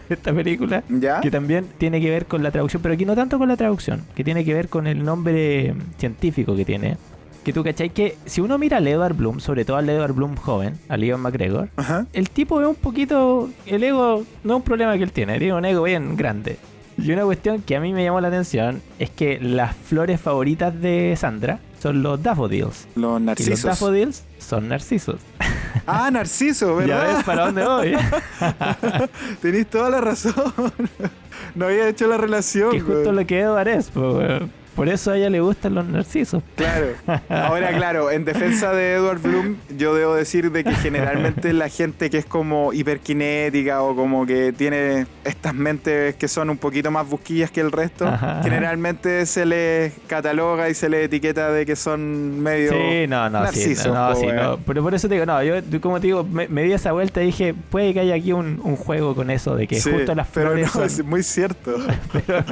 de esta película, ¿Ya? que también tiene que ver con la traducción, pero aquí no tanto con la traducción, que tiene que ver con el nombre científico que tiene. Que tú, ¿cachai? Que si uno mira al Edward Bloom, sobre todo al Edward Bloom joven, al Ewan McGregor, Ajá. el tipo es un poquito... El ego no es un problema que él tiene un ego bien grande. Y una cuestión que a mí me llamó la atención es que las flores favoritas de Sandra son los daffodils. Los Y los narcisos. daffodils son narcisos. Ah, narciso, ¿Ya ¿verdad? ves para dónde voy? Tenéis toda la razón. No había hecho la relación. Que justo weón. lo que Edward es, pues, weón. Por eso a ella le gustan los narcisos. Claro. Ahora, claro, en defensa de Edward Bloom, yo debo decir de que generalmente la gente que es como hiperkinética o como que tiene estas mentes que son un poquito más busquillas que el resto, Ajá. generalmente se les cataloga y se les etiqueta de que son medio Sí, no, narcisos. sí, no, po, sí, weón. no. Pero por eso te digo, no, yo como te digo, me di esa vuelta y dije, puede que haya aquí un juego con eso, de que Sí, justo las pero flores no, son- es muy cierto. pero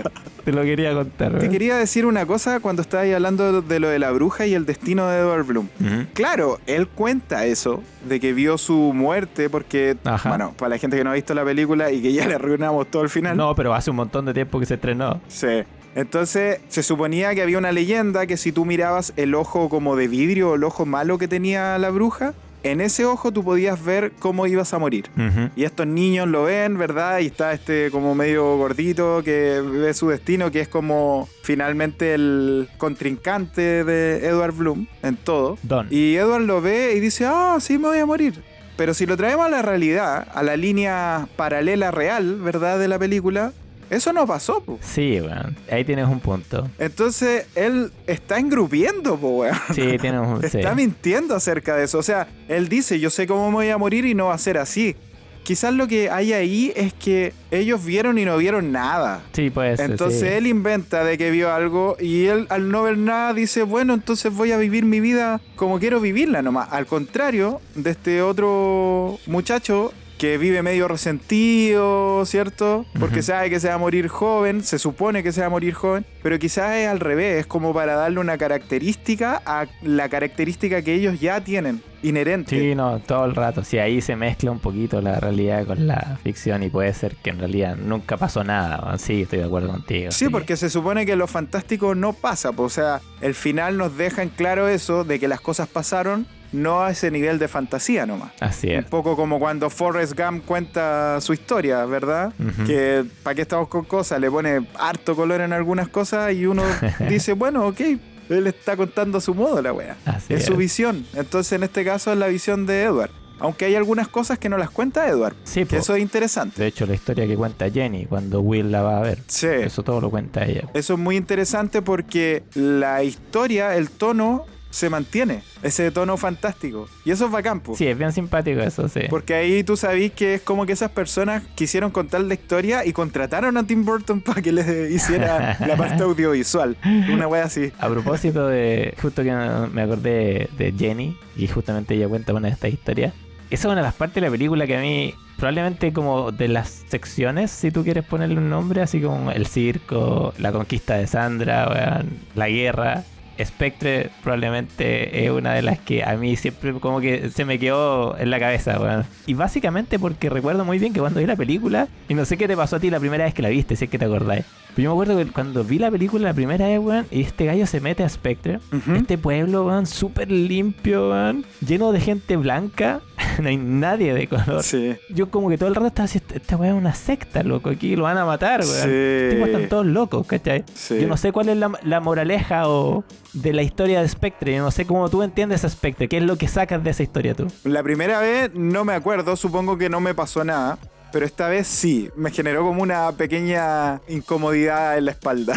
te lo quería contar. Te weón. quería decir una cosa cuando estabas hablando de lo de la bruja y el destino de Edward Bloom. Ujú. Claro, él cuenta eso, de que vio su muerte, porque, Ajá. bueno, para la gente que no ha visto la película y que ya le arruinamos todo el final. No, pero hace un montón de tiempo que se estrenó. Sí. Entonces, se suponía que había una leyenda que si tú mirabas el ojo como de vidrio o el ojo malo que tenía la bruja, en ese ojo tú podías ver cómo ibas a morir. Ujú. Y estos niños lo ven, ¿verdad? Y está este como medio gordito que ve su destino, que es como finalmente el contrincante de Edward Bloom en todo. Don. Y Edward lo ve y dice, ah, sí, me voy a morir. Pero si lo traemos a la realidad, a la línea paralela real, ¿verdad? De la película, Eso no pasó, po. Sí, weón. Ahí tienes un punto. Entonces, él está engrupiendo, po, weón. Sí, tienes un... Está mintiendo acerca de eso. O sea, él dice, yo sé cómo me voy a morir y no va a ser así. Quizás lo que hay ahí es que ellos vieron y no vieron nada. Sí, puede ser. Entonces sí. él inventa de que vio algo y él al no ver nada dice, bueno, entonces voy a vivir mi vida como quiero vivirla nomás. Al contrario de este otro muchacho que vive medio resentido, ¿cierto? Porque sabe que se va a morir joven, se supone que se va a morir joven, pero quizás es al revés, es como para darle una característica a la característica que ellos ya tienen, inherente. Sí, no, todo el rato. Sí, ahí se mezcla un poquito la realidad con la ficción y puede ser que en realidad nunca pasó nada, weón. Sí, estoy de acuerdo contigo. Sí, porque se supone que lo fantástico no pasa, pues, o sea, el final nos deja en claro eso de que las cosas pasaron, no a ese nivel de fantasía nomás. Así es. Un poco como cuando Forrest Gump cuenta su historia, ¿verdad? Que para qué estamos con cosas, le pone harto color en algunas cosas y uno dice, bueno, ok, él está contando a su modo la wea. Así Es su visión. Entonces en este caso es la visión de Edward. Aunque hay algunas cosas que no las cuenta Edward. Sí, que po. eso es interesante. De hecho, la historia que cuenta Jenny cuando Will la va a ver. Sí. Eso todo lo cuenta ella. Eso es muy interesante porque la historia, el tono, se mantiene. Ese tono fantástico. Y eso es bacán, po. Sí, es bien simpático eso, sí. Porque ahí tú sabís que es como que esas personas quisieron contar la historia y contrataron a Tim Burton para que les hiciera la parte audiovisual. Una wea así. A propósito de... Justo que me acordé de Jenny, y justamente ella cuenta una de estas historias. Esa es una de las partes de la película que a mí... Probablemente como de las secciones, si tú quieres ponerle un nombre, así como el circo, la conquista de Sandra, weón, la guerra... Spectre probablemente es una de las que a mí siempre como que se me quedó en la cabeza, weón. Y básicamente porque recuerdo muy bien que cuando vi la película, y no sé qué te pasó a ti la primera vez que la viste, si es que te acordáis. Pero yo me acuerdo que cuando vi la película la primera vez, weón, y este gallo se mete a Spectre, este pueblo, weón, súper limpio, weón, lleno de gente blanca, no hay nadie de color. Sí. Yo como que todo el rato estaba así, esta weá es una secta, loco, aquí lo van a matar, weón. Sí. Estos tipos están todos locos, ¿cachai? Sí. Yo no sé cuál es la moraleja o de la historia de Spectre, yo no sé cómo tú entiendes a Spectre, qué es lo que sacas de esa historia tú. La primera vez no me acuerdo, supongo que no me pasó nada. Pero esta vez sí, me generó como una pequeña incomodidad en la espalda.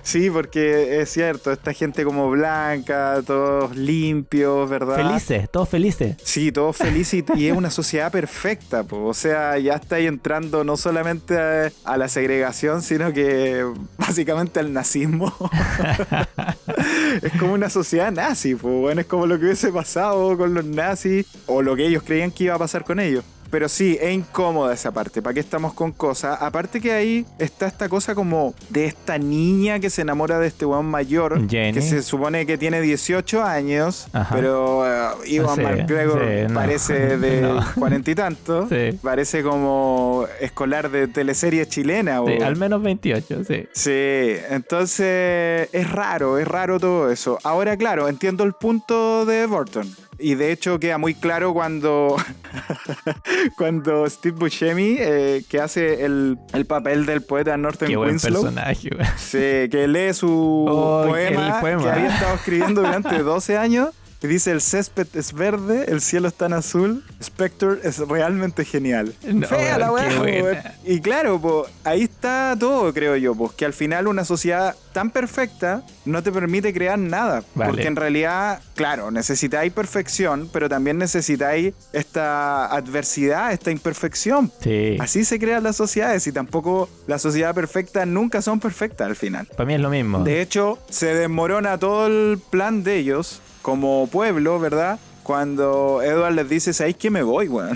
Sí, porque es cierto, esta gente como blanca, todos limpios, ¿verdad? Felices, todos felices. Sí, todos felices y es una sociedad perfecta, po. O sea, ya está ahí entrando no solamente a la segregación, sino que básicamente al nazismo. Es como una sociedad nazi, po. Bueno, es como lo que hubiese pasado con los nazis o lo que ellos creían que iba a pasar con ellos. Pero sí, es incómoda esa parte. ¿Para qué estamos con cosas? Aparte que ahí está esta cosa como de esta niña que se enamora de este weón mayor. Jenny. Que se supone que tiene 18 años. Ajá. Pero Iwan Sí, McGregor sí, no. parece de No. 40 y tantos. Sí. Parece como escolar de teleserie chilena. Sí, o- al menos 28, sí. Sí, entonces es raro todo eso. Ahora, claro, entiendo el punto de Burton. Y de hecho queda muy claro cuando cuando Steve Buscemi, que hace el papel del poeta Norton Qué buen Winslow, personaje, weón. sí, que lee su Oh, poema, el poema. que había estado escribiendo durante 12 años. Y dice, el césped es verde, el cielo es tan azul, Spectre es realmente genial. No, Fea la weón, qué weá, buena. weón. Y claro, po, ahí está todo, creo yo, pues que al final una sociedad tan perfecta no te permite crear nada. Vale. Porque en realidad, claro, necesitáis perfección, pero también necesitáis esta adversidad, esta imperfección. Sí. Así se crean las sociedades y tampoco la sociedad perfecta nunca son perfectas al final. Para mí es lo mismo. De hecho, se desmorona todo el plan de ellos como pueblo, ¿verdad? Cuando Edward les dice, ¿sabéis que me voy, weón?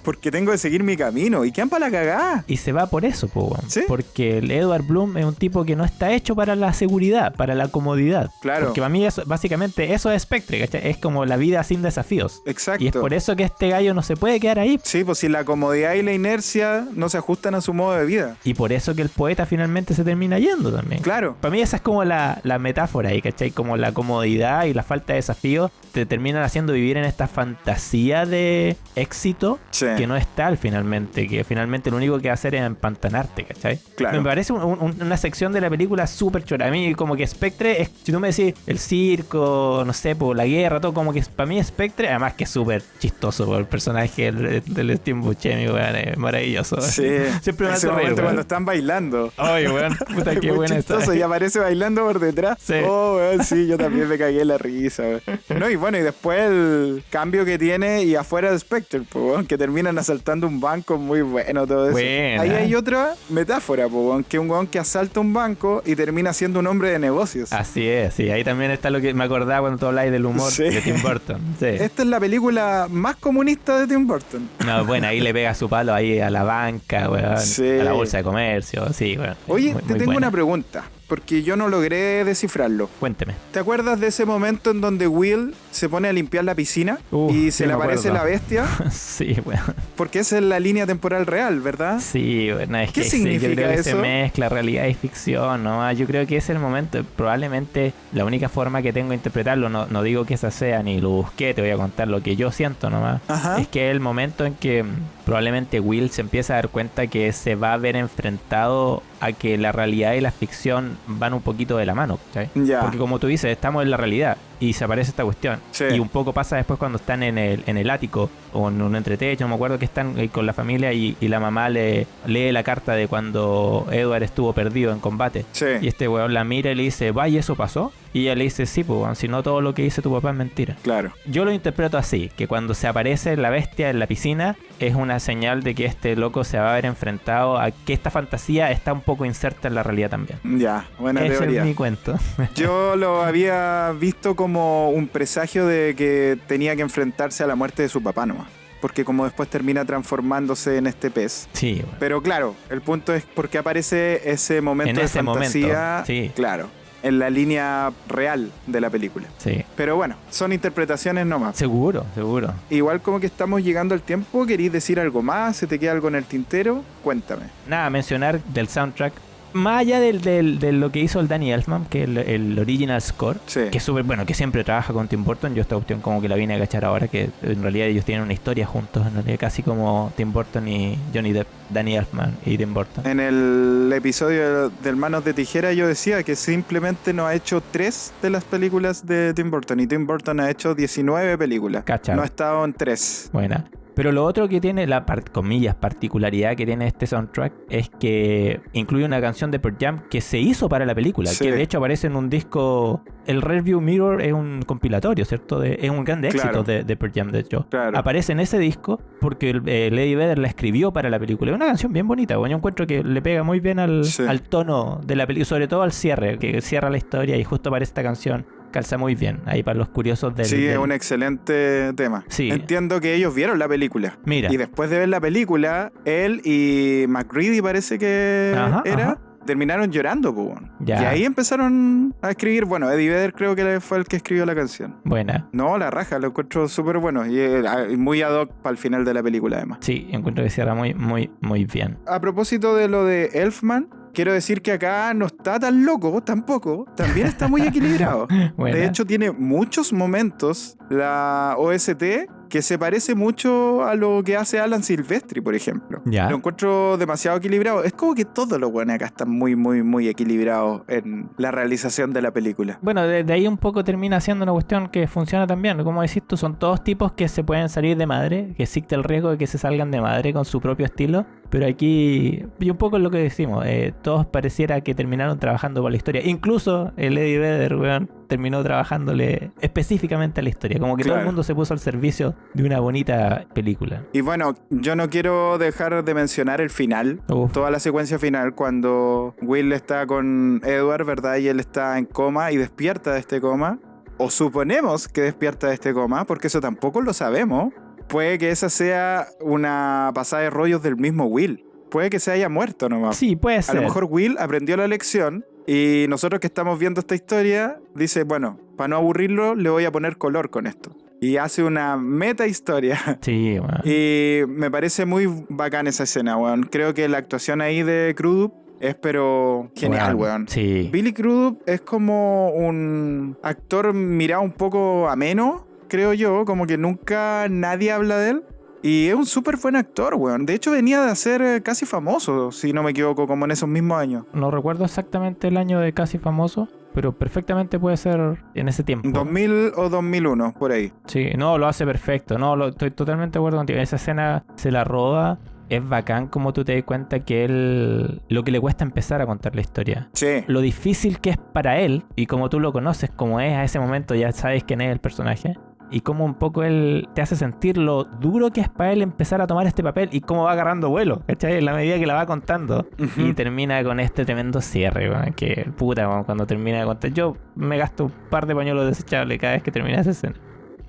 Porque tengo que seguir mi camino. ¿Y quedan para la cagada? Y se va por eso, po, weón. ¿Sí? Porque el Edward Bloom es un tipo que no está hecho para la seguridad, para la comodidad. Claro. Porque para mí eso, básicamente eso es Spectre, ¿cachai? Es como la vida sin desafíos. Exacto. Y es por eso que este gallo no se puede quedar ahí. Sí, pues si la comodidad y la inercia no se ajustan a su modo de vida. Y por eso que el poeta finalmente se termina yendo también. Claro. Para mí esa es como la metáfora ahí, ¿cachai? Como la comodidad y la falta de desafíos te terminan haciendo haciendo vivir en esta fantasía de éxito Sí. que no es tal finalmente, que finalmente lo único que va a hacer es empantanarte, ¿cachai? Claro. Me parece una sección de la película súper chora. A mí como que Spectre, si tú me decís el circo, no sé, por la guerra, todo como que para mí Spectre, además que es súper chistoso por el personaje del Steve Buscemi, weón, es maravilloso. Sí. Siempre me Ese hace reír, momento weón. cuando están bailando. Ay, weón, puta, qué Muy buena chistoso, esa. y aparece bailando por detrás. Sí. Oh, weón, sí, yo también me cagué en la risa, weón. No, y bueno, y después el cambio que tiene y afuera de Spectre, pues, weón, que terminan asaltando un banco, muy bueno todo eso. Buena. Ahí hay otra metáfora, pues, weón, que un weón que asalta un banco y termina siendo un hombre de negocios. Así es, sí, ahí también está lo que me acordaba cuando tú habláis del humor Sí. de Tim Burton. Sí. Esta es la película más comunista de Tim Burton. No, bueno, ahí le pega su palo ahí a la banca, weón, Sí. a la bolsa de comercio, sí, weón. Oye, Muy- te muy tengo buena. una pregunta, porque yo no logré descifrarlo. Cuénteme. ¿Te acuerdas de ese momento en donde Will se pone a limpiar la piscina sí y se le me aparece acuerdo. la bestia? Sí, weón. Porque esa es la línea temporal real, ¿verdad? Sí, bueno, es ¿Qué que sí, yo significa creo que se eso? mezcla realidad y ficción, ¿no? Yo creo que es el momento, probablemente la única forma que tengo de interpretarlo, no digo que esa sea, ni lo busqué, te voy a contar lo que yo siento nomás, Ajá. es que es el momento en que probablemente Will se empieza a dar cuenta que se va a ver enfrentado a que la realidad y la ficción van un poquito de la mano, ¿cachai? Ya. Porque como tú dices, estamos en la realidad y se aparece esta cuestión. Sí. Y un poco pasa después cuando están en el ático o en un entretecho, no me acuerdo, que están con la familia y la mamá le lee la carta de cuando Edward estuvo perdido en combate. Sí. Y este weón la mira y le dice, vaya, ¿eso pasó? Y ella le dice, sí, pues, weón, si no todo lo que dice tu papá es mentira. Claro. Yo lo interpreto así, que cuando se aparece la bestia en la piscina es una señal de que este loco se va a ver enfrentado a que esta fantasía está un poco inserta en la realidad también. Ya, buena Ese teoría. es mi cuento. Yo lo había visto como un presagio de que tenía que enfrentarse a la muerte de su papá nomás. Porque como después termina transformándose en este pez. Sí, weón. Pero claro, el punto es por qué aparece ese momento En de ese fantasía. momento, sí. Claro, en la línea real de la película. Sí. Pero bueno, son interpretaciones nomás. Seguro, seguro. Igual como que estamos llegando al tiempo, ¿querís decir algo más? ¿Se te queda algo en el tintero? Cuéntame. Nada, mencionar del soundtrack. Más allá de lo que hizo el Danny Elfman, que es el original score, Sí. que es súper bueno, que siempre trabaja con Tim Burton. Yo esta cuestión como que la vine a cachar ahora, que en realidad ellos tienen una historia juntos, en realidad casi como Tim Burton y Johnny Depp, Danny Elfman y Tim Burton. En el episodio del Manos de Tijera yo decía que simplemente no ha hecho 3 de las películas de Tim Burton y Tim Burton ha hecho 19 películas. Cacha. No ha estado en 3. Buena. Pero lo otro que tiene, la comillas particularidad que tiene este soundtrack, es que incluye una canción de Pearl Jam que se hizo para la película, Sí. que de hecho aparece en un disco. El Rearview Mirror es un compilatorio, ¿cierto? Es un grande Claro. éxito de Pearl Jam, de hecho. Claro. Aparece en ese disco porque Eddie Vedder la escribió para la película. Es una canción bien bonita, bueno, yo encuentro que le pega muy bien Sí. al tono de la película, sobre todo al cierre, que cierra la historia y justo aparece esta canción. Calza muy bien, ahí para los curiosos del... Sí, es del- un excelente tema. Sí. Entiendo que ellos vieron la película. Mira. Y después de ver la película, él y McReady parece que Ajá, era, ajá. terminaron llorando, po, weón. Ya. Y ahí empezaron a escribir. Bueno, Eddie Vedder creo que fue el que escribió la canción. Buena. No, la raja, lo encuentro súper bueno. Y muy ad hoc para el final de la película, además. Sí, encuentro que cierra muy, muy, muy bien. A propósito de lo de Elfman, quiero decir que acá no está tan loco tampoco. También está muy equilibrado. Buena. De hecho, tiene muchos momentos la OST que se parece mucho a lo que hace Alan Silvestri, por ejemplo. Ya. Lo encuentro demasiado equilibrado. Es como que todos los buenos acá están muy, muy, muy equilibrados en la realización de la película. Bueno, de ahí un poco termina siendo una cuestión que funciona también. Como decís tú, son todos tipos que se pueden salir de madre, que existe el riesgo de que se salgan de madre con su propio estilo. Pero aquí, y un poco es lo que decimos, todos pareciera que terminaron trabajando por la historia. Incluso el Eddie Vedder, weón, terminó trabajándole específicamente a la historia. Como que todo Claro. el mundo se puso al servicio de una bonita película. Y bueno, yo no quiero dejar de mencionar el final. Uf. Toda la secuencia final cuando Will está con Edward, ¿verdad? Y él está en coma y despierta de este coma. O suponemos que despierta de este coma, porque eso tampoco lo sabemos. Puede que esa sea una pasada de rollos del mismo Will. Puede que se haya muerto nomás. Sí, puede A ser. lo mejor Will aprendió la lección y nosotros que estamos viendo esta historia, dice, bueno, para no aburrirlo, le voy a poner color con esto. Y hace una meta historia. Sí, weón. Y me parece muy bacán esa escena, weón. Creo que la actuación ahí de Crudup es pero genial, weón. Sí. Billy Crudup es como un actor mirado un poco ameno, creo yo, como que nunca nadie habla de él. Y es un súper buen actor, weón. De hecho, venía de ser casi famoso, si no me equivoco, como en esos mismos años. No recuerdo exactamente el año de Casi Famoso, pero perfectamente puede ser en ese tiempo. 2000 o 2001, por ahí. Sí, no, lo hace perfecto. No, estoy totalmente de acuerdo contigo. Esa escena se la roba. Es bacán como tú te das cuenta que él... Lo que le cuesta empezar a contar la historia. Sí. Lo difícil que es para él, y como tú lo conoces, como es a ese momento, ya sabes quién es el personaje. Y cómo un poco él te hace sentir lo duro que es para él empezar a tomar este papel y cómo va agarrando vuelo, ¿cachai? En la medida que la va contando. Ujú. Y termina con este tremendo cierre, weón, que puta, weón, cuando termina de contar. Yo me gasto un par de pañuelos desechables cada vez que termina esa escena.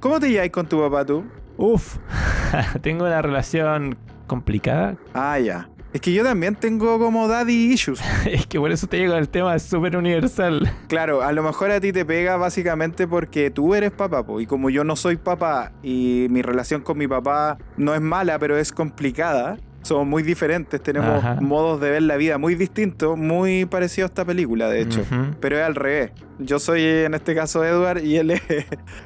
¿Cómo te llevas con tu papá tú? Uf, tengo una relación complicada. Ah, ya. Es que yo también tengo como daddy issues. Es que por eso te digo, el tema es súper universal. Claro, a lo mejor a ti te pega básicamente porque tú eres papá, po, y como yo no soy papá y mi relación con mi papá no es mala, pero es complicada, somos muy diferentes, tenemos Ajá. modos de ver la vida muy distintos, muy parecidos a esta película, de hecho. Ujú. Pero es al revés. Yo soy en este caso Edward y él es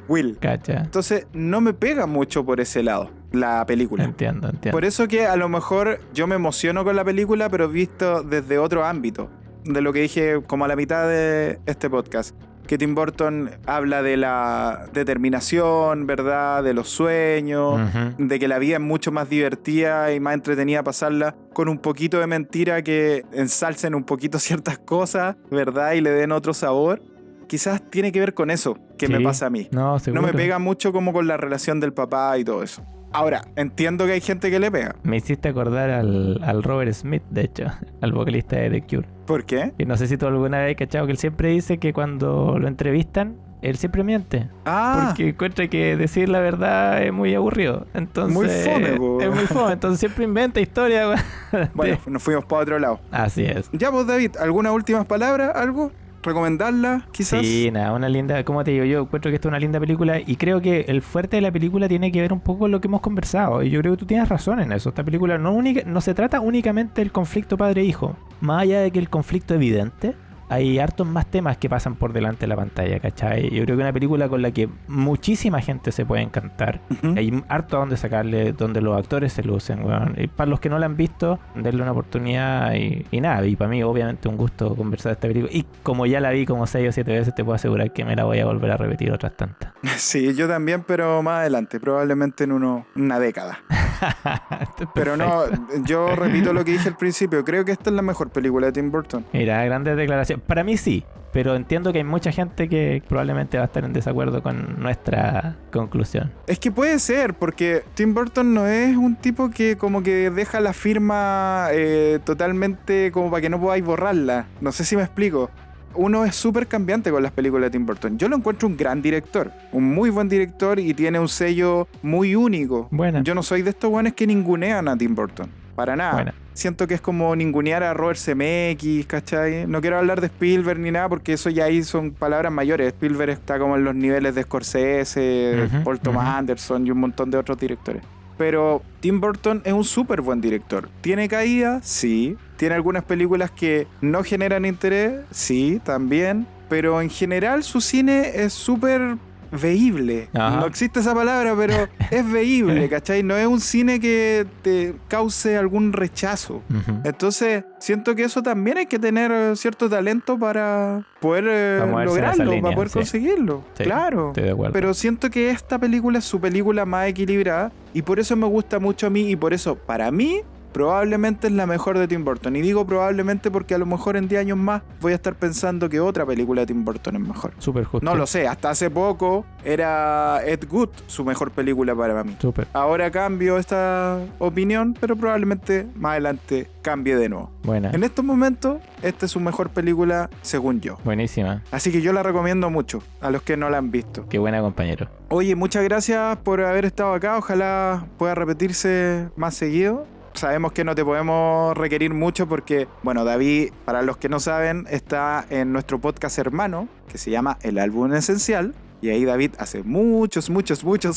Will. Cacha. Entonces no me pega mucho por ese lado la película. Entiendo. Por eso que a lo mejor yo me emociono con la película, pero visto desde otro ámbito. De lo que dije como a la mitad de este podcast. Que Tim Burton habla de la determinación, ¿verdad? De los sueños, Ujú. de que la vida es mucho más divertida y más entretenida pasarla con un poquito de mentira que ensalcen un poquito ciertas cosas, ¿verdad? Y le den otro sabor. Quizás tiene que ver con eso que me Sí. pasa a mí. No, seguro. No me pega mucho como con la relación del papá y todo eso. Ahora, entiendo que hay gente que le pega. Me hiciste acordar al Robert Smith, de hecho, al vocalista de The Cure. ¿Por qué? Y no sé si tú alguna vez has cachado que él siempre dice que cuando lo entrevistan, él siempre miente. Ah, Porque encuentra que decir la verdad es muy aburrido. Entonces, Muy fome, po. es muy fome. Entonces siempre inventa historias. Weón. bueno, nos fuimos para otro lado. Así es. Ya vos, David, ¿algunas últimas palabras? ¿Algo? ¿Recomendarla, quizás? Sí, nada, una linda, como te digo, yo encuentro que esta es una linda película y creo que el fuerte de la película tiene que ver un poco con lo que hemos conversado y yo creo que tú tienes razón en eso. Esta película no se trata únicamente del conflicto padre-hijo, más allá de que el conflicto evidente, hay hartos más temas que pasan por delante de la pantalla, ¿cachai? Yo creo que es una película con la que muchísima gente se puede encantar. Ujú. Hay harto a donde sacarle, donde los actores se lucen, weón. Y para los que no la han visto, denle una oportunidad y nada. Y para mí, obviamente, un gusto conversar de esta película. Y como ya la vi como 6 o 7 veces, te puedo asegurar que me la voy a volver a repetir otras tantas. Sí, yo también, pero más adelante, probablemente en una década. Esto es Pero no, perfecto. yo repito lo que dije al principio, creo que esta es la mejor película de Tim Burton. Mira, grandes declaraciones. Para mí sí, pero entiendo que hay mucha gente que probablemente va a estar en desacuerdo con nuestra conclusión. Es que puede ser, porque Tim Burton no es un tipo que como que deja la firma totalmente como para que no podáis borrarla. No sé si me explico. Uno es súper cambiante con las películas de Tim Burton. Yo lo encuentro un gran director, un muy buen director y tiene un sello muy único. Buena. Yo no soy de estos buenos que ningunean a Tim Burton, para nada. Buena. Siento que es como ningunear a Robert Zemeckis, ¿cachai? No quiero hablar de Spielberg ni nada porque eso ya ahí son palabras mayores. Spielberg está como en los niveles de Scorsese, Ujú, Paul Thomas ujú. Anderson y un montón de otros directores. Pero Tim Burton es un súper buen director. ¿Tiene caída? Sí. ¿Tiene algunas películas que no generan interés? Sí, también. Pero en general su cine es súper veíble. Ajá. No existe esa palabra, pero es veíble, ¿cachai? No es un cine que te cause algún rechazo. Ujú. Entonces, siento que eso también hay que tener cierto talento para poder Para moverse en esa lograrlo, línea, para poder sí. conseguirlo. Sí, Claro. Estoy de acuerdo. Pero siento que esta película es su película más equilibrada y por eso me gusta mucho a mí y por eso, para mí, probablemente es la mejor de Tim Burton. Y digo probablemente porque a lo mejor en 10 años más voy a estar pensando que otra película de Tim Burton es mejor. Súper justo. No lo sé, hasta hace poco era Ed Wood su mejor película para mí. Súper. Ahora cambio esta opinión, pero probablemente más adelante cambie de nuevo. Buena. En estos momentos, esta es su mejor película según yo. Buenísima. Así que yo la recomiendo mucho a los que no la han visto. Qué buena, compañero. Oye, muchas gracias por haber estado acá. Ojalá pueda repetirse más seguido. Sabemos que no te podemos requerir mucho porque, bueno, David, para los que no saben, está en nuestro podcast hermano, que se llama El Álbum Esencial, Y ahí David hace muchos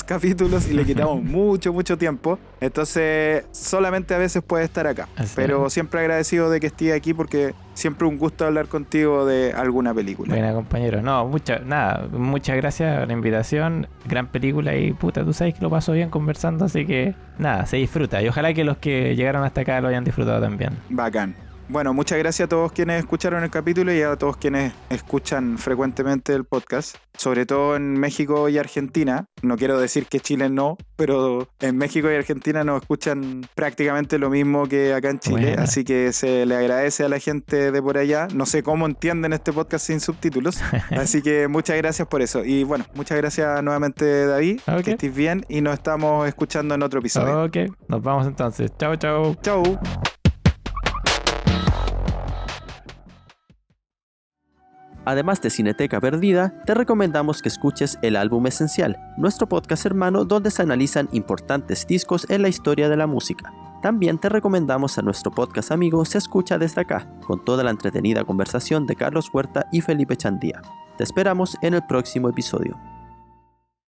capítulos y le quitamos mucho tiempo. Entonces, solamente a veces puede estar acá. Así Pero es. siempre agradecido de que esté aquí porque siempre un gusto hablar contigo de alguna película. Buena, compañero. No, muchas gracias por la invitación. Gran película y puta, tú sabes que lo paso bien conversando, así que nada, se disfruta. Y ojalá que los que llegaron hasta acá lo hayan disfrutado también. Bacán. Bueno, muchas gracias a todos quienes escucharon el capítulo y a todos quienes escuchan frecuentemente el podcast, sobre todo en México y Argentina. No quiero decir que Chile no, pero en México y Argentina nos escuchan prácticamente lo mismo que acá en Chile, Buena. así que se le agradece a la gente de por allá. No sé cómo entienden este podcast sin subtítulos, así que muchas gracias por eso. Y bueno, muchas gracias nuevamente, David, Ok. que estés bien y nos estamos escuchando en otro episodio. Ok, nos vamos entonces. Chao, chao. Chau. Además de Cineteca Perdida, te recomendamos que escuches El Álbum Esencial, nuestro podcast hermano donde se analizan importantes discos en la historia de la música. También te recomendamos a nuestro podcast amigo Se Escucha Desde Acá, con toda la entretenida conversación de Carlos Huerta y Felipe Chandía. Te esperamos en el próximo episodio.